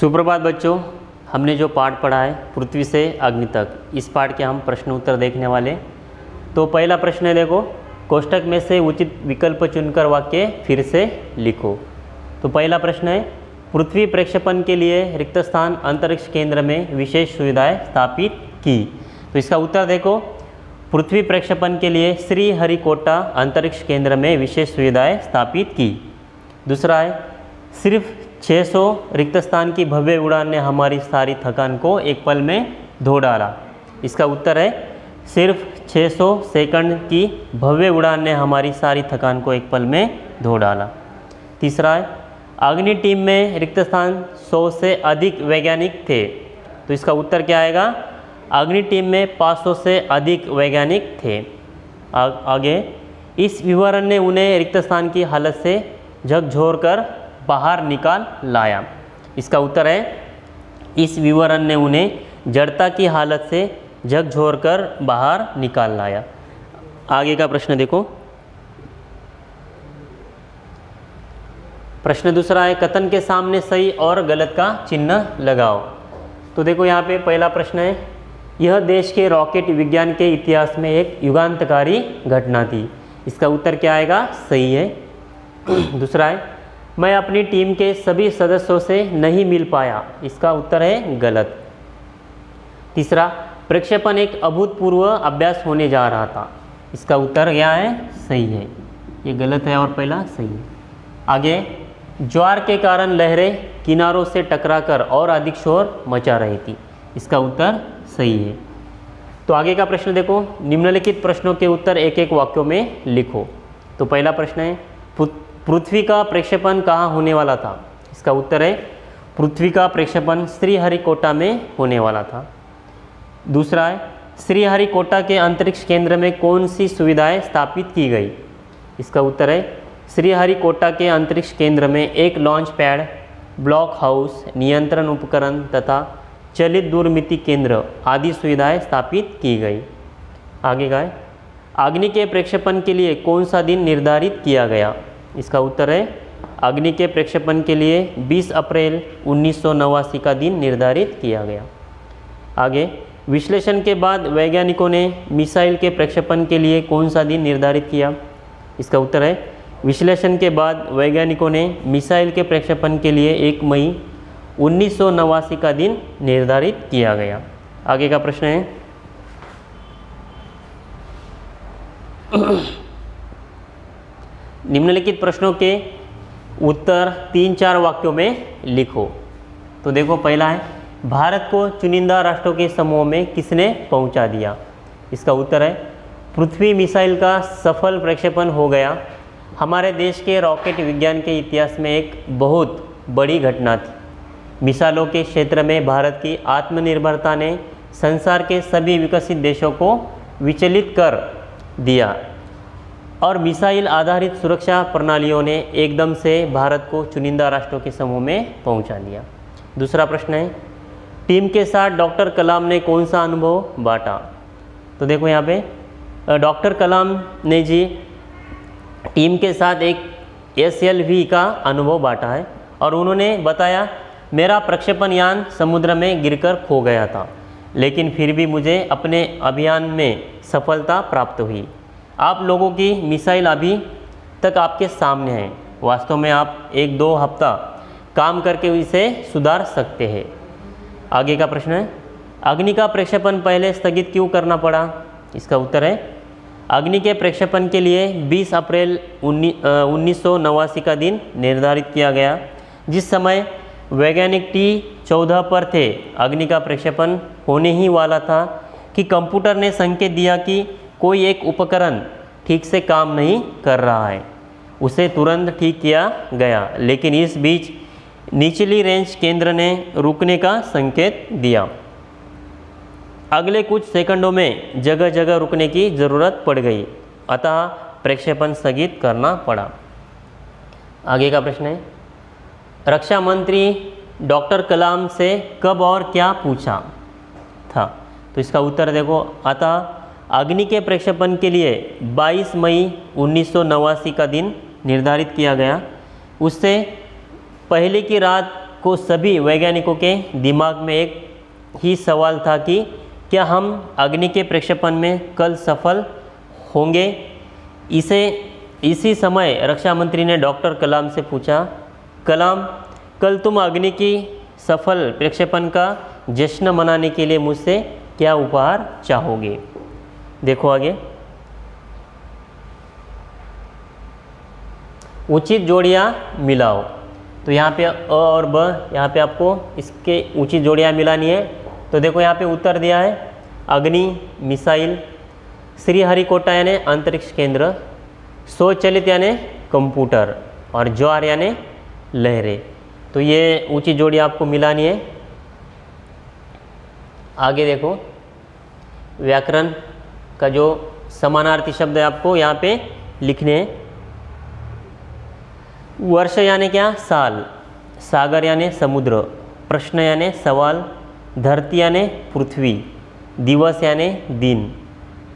सुप्रभात बच्चों, हमने जो पाठ पढ़ा है पृथ्वी से अग्नि तक, इस पाठ के हम प्रश्न उत्तर देखने वाले। तो पहला प्रश्न है, देखो कोष्टक में से उचित विकल्प चुनकर वाक्य फिर से लिखो। तो पहला प्रश्न है, पृथ्वी प्रक्षेपण के लिए रिक्त स्थान अंतरिक्ष केंद्र में विशेष सुविधाएं स्थापित की। तो इसका उत्तर देखो, पृथ्वी प्रक्षेपण के लिए श्रीहरिकोटा अंतरिक्ष केंद्र में विशेष सुविधाएं स्थापित की। दूसरा है, सिर्फ 600 रिक्त स्थान की भव्य उड़ान ने हमारी सारी थकान को एक पल में धो डाला। इसका उत्तर है, सिर्फ 600 सेकंड की भव्य उड़ान ने हमारी सारी थकान को एक पल में धो डाला। तीसरा है, अग्नि टीम में रिक्त स्थान 100 से अधिक वैज्ञानिक थे। तो इसका उत्तर क्या आएगा, अग्नि टीम में 500 से अधिक वैज्ञानिक थे। आगे, इस विवरण ने उन्हें रिक्त स्थान की हालत से झकझोर कर बाहर निकाल लाया। इसका उत्तर है, इस विवरण ने उन्हें जड़ता की हालत से झकझोर कर बाहर निकाल लाया। आगे का प्रश्न देखो। प्रश्न दूसरा है, कथन के सामने सही और गलत का चिन्ह लगाओ। तो देखो यहाँ पे पहला प्रश्न है, यह देश के रॉकेट विज्ञान के इतिहास में एक युगांतकारी घटना थी। इसका उत्तर क्या आएगा, सही है। दूसरा है, मैं अपनी टीम के सभी सदस्यों से नहीं मिल पाया। इसका उत्तर है गलत। तीसरा, प्रक्षेपण एक अभूतपूर्व अभ्यास होने जा रहा था। इसका उत्तर क्या है, सही है। ये गलत है और पहला सही है। आगे, ज्वार के कारण लहरें किनारों से टकराकर और अधिक शोर मचा रही थी। इसका उत्तर सही है। तो आगे का प्रश्न देखो, निम्नलिखित प्रश्नों के उत्तर एक एक वाक्यों में लिखो। तो पहला प्रश्न है, पृथ्वी का प्रक्षेपण कहाँ होने वाला था। इसका उत्तर है, पृथ्वी का प्रक्षेपण श्रीहरिकोटा में होने वाला था। दूसरा है, श्रीहरिकोटा के अंतरिक्ष केंद्र में कौन सी सुविधाएं स्थापित की गई। इसका उत्तर है, श्रीहरिकोटा के अंतरिक्ष केंद्र में एक लॉन्च पैड, ब्लॉक हाउस, नियंत्रण उपकरण तथा चलित दूरमिति केंद्र आदि सुविधाएं स्थापित की गई। आगे का है, अग्नि के प्रक्षेपण के लिए कौन सा दिन निर्धारित किया गया। इसका उत्तर है, अग्नि के प्रक्षेपण के लिए 20 अप्रैल 1989 का दिन निर्धारित किया गया। आगे, विश्लेषण के बाद वैज्ञानिकों ने मिसाइल के प्रक्षेपण के लिए कौन सा दिन निर्धारित किया। इसका उत्तर है, विश्लेषण के बाद वैज्ञानिकों ने मिसाइल के प्रक्षेपण के लिए 1 मई 1989 का दिन निर्धारित किया गया। आगे का प्रश्न है, निम्नलिखित प्रश्नों के उत्तर 3-4 वाक्यों में लिखो। तो देखो पहला है, भारत को चुनिंदा राष्ट्रों के समूह में किसने पहुंचा दिया। इसका उत्तर है, पृथ्वी मिसाइल का सफल प्रक्षेपण हो गया। हमारे देश के रॉकेट विज्ञान के इतिहास में एक बहुत बड़ी घटना थी। मिसाइलों के क्षेत्र में भारत की आत्मनिर्भरता ने संसार के सभी विकसित देशों को विचलित कर दिया और मिसाइल आधारित सुरक्षा प्रणालियों ने एकदम से भारत को चुनिंदा राष्ट्रों के समूह में पहुंचा दिया। दूसरा प्रश्न है, टीम के साथ डॉक्टर कलाम ने कौन सा अनुभव बांटा। तो देखो यहाँ पे डॉक्टर कलाम ने जी टीम के साथ एक SLV का अनुभव बांटा है और उन्होंने बताया, मेरा प्रक्षेपण यान समुद्र में गिरकर खो गया था, लेकिन फिर भी मुझे अपने अभियान में सफलता प्राप्त हुई। आप लोगों की मिसाइल अभी तक आपके सामने है। वास्तव में आप 1-2 हफ्ता काम करके इसे सुधार सकते हैं। आगे का प्रश्न है, अग्नि का प्रक्षेपण पहले स्थगित क्यों करना पड़ा। इसका उत्तर है, अग्नि के प्रक्षेपण के लिए 20 अप्रैल 1989 का दिन निर्धारित किया गया। जिस समय वैज्ञानिक T-14 पर थे, अग्नि का प्रक्षेपण होने ही वाला था कि कंप्यूटर ने संकेत दिया कि कोई एक उपकरण ठीक से काम नहीं कर रहा है। उसे तुरंत ठीक किया गया, लेकिन इस बीच निचली रेंज केंद्र ने रुकने का संकेत दिया। अगले कुछ सेकंडों में जगह जगह रुकने की ज़रूरत पड़ गई, अतः प्रक्षेपण स्थगित करना पड़ा। आगे का प्रश्न है, रक्षा मंत्री डॉक्टर कलाम से कब और क्या पूछा था। तो इसका उत्तर देखो, अतः अग्नि के प्रक्षेपण के लिए 22 मई 1989 का दिन निर्धारित किया गया। उससे पहले की रात को सभी वैज्ञानिकों के दिमाग में एक ही सवाल था कि क्या हम अग्नि के प्रक्षेपण में कल सफल होंगे। इसी समय रक्षा मंत्री ने डॉक्टर कलाम से पूछा, कलाम, कल तुम अग्नि की सफल प्रक्षेपण का जश्न मनाने के लिए मुझसे क्या उपहार चाहोगे। देखो आगे, उचित जोड़ियाँ मिलाओ। तो यहाँ पे अ और ब, यहाँ पे आपको इसके उचित जोड़ियाँ मिलानी है। तो देखो यहाँ पे उत्तर दिया है अग्नि मिसाइल, श्रीहरिकोटा यानी अंतरिक्ष केंद्र, स्वचालित यानी कंप्यूटर, और ज्वार यानी लहरें। तो ये ऊंची जोड़ी आपको मिलानी है। आगे देखो, व्याकरण का जो समानार्थी शब्द है आपको यहाँ पे लिखने हैं। वर्ष यानी क्या, साल, सागर यानी समुद्र, प्रश्न यानी सवाल, धरती यानी पृथ्वी, दिवस यानी दिन,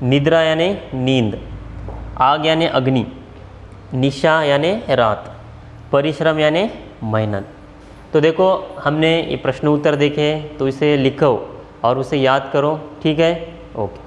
निद्रा यानी नींद, आग यानी अग्नि, निशा यानी रात, परिश्रम यानी मेहनत। तो देखो हमने ये प्रश्न उत्तर देखे, तो इसे लिखो और उसे याद करो, ठीक है। ओके।